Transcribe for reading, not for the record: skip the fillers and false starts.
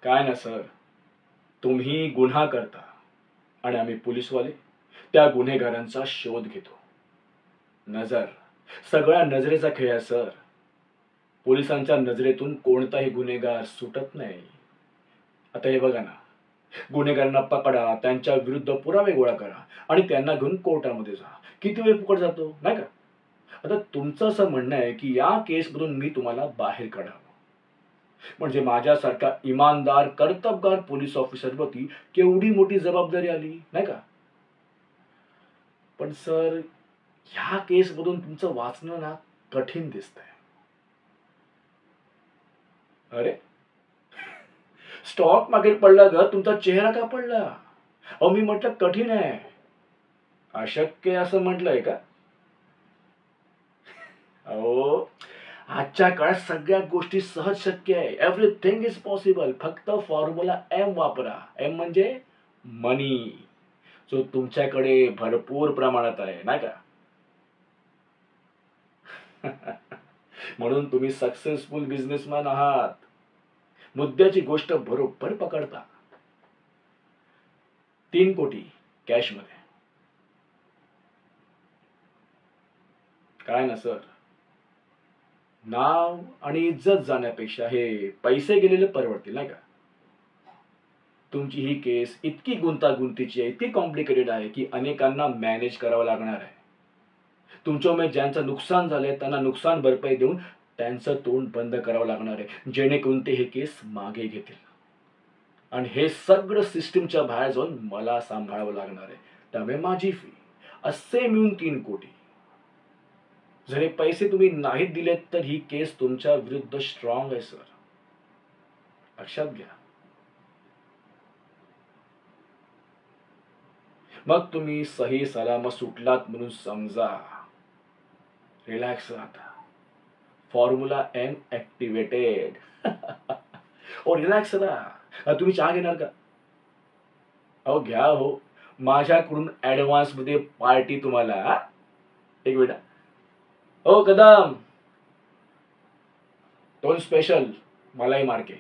काय ना सर, तुम्ही गुन्हा करता आणि आम्ही पोलीसवाले त्या गुन्हेगारांचा शोध घेतो. नजर, सगळ्या नजरेचा खेळ आहे सर. पोलिसांच्या नजरेतून कोणताही गुन्हेगार सुटत नाही. आता हे बघा ना, गुन्हेगारांना पकडा, त्यांच्या विरुद्ध पुरावे गोळा करा आणि त्यांना घेऊन कोर्टामध्ये जा. किती वेळ फुकट जातो, नाही का? आता तुमचं असं म्हणणं आहे की या केसमधून मी तुम्हाला बाहेर काढावं, म्हणजे माझ्यासारखा इमानदार कर्तबगार पोलीस ऑफिसरवरती केवढी मोठी जबाबदारी आली, नाही का? पण सर, ह्या केसमधून तुमचं वाचणं ना कठीण दिसतंय. अरे, स्टॉक मार्केट पडला ग, तुमचा चेहरा का पडला? अहो, मी म्हटलं कठीण आहे. अशक्य असं म्हटलंय का? अहो, आजच्या काळात सगळ्या गोष्टी सहज शक्य आहे. Everything is possible. फक्त फॉर्म्युला एम वापरा. एम म्हणजे मनी, जो तुमच्याकडे भरपूर प्रमाणात आहे, नाही का? म्हणून तुम्ही सक्सेसफुल बिझनेसमॅन आहात. मुद्द्याची गोष्ट बरोबर पकडता. 3 कोटी कॅशमध्ये. काय ना सर, नाव आणि इज्जत जाण्यापेक्षा हे पैसे गेलेले परवडतील, नाही का? तुमची ही केस इतकी गुंतागुंतीची आहे, इतकी कॉम्प्लिकेटेड आहे की अनेकांना मॅनेज करावं लागणार आहे. तुमच्यामुळे ज्यांचं नुकसान झालंय त्यांना नुकसान भरपाई देऊन त्यांचं तोंड बंद करावं लागणार आहे, जेणेकरून ते हे केस मागे घेतील. आणि हे सगळं सिस्टीमच्या बाहेर जाऊन मला सांभाळावं लागणार आहे. त्यामुळे माझी फी असे मिळून 3 कोटी. जर हे पैसे तुम्ही नाहीत दिलेत तर ही केस तुमच्या विरुद्ध स्ट्रॉंग आहे सर, लक्षात घ्या. मग तुम्ही सही सलामत सुटलात म्हणून समजा. रिलॅक्स राहता. Formula M activated. ओ रिलॅक्स राहा. तुम्ही चहा घेणार का? अहो घ्या हो, माझ्याकडून ऍडव्हान्स मध्ये पार्टी तुम्हाला हा? एक मिनिट. ओ कदम, दोन स्पेशल मलाई मार्के.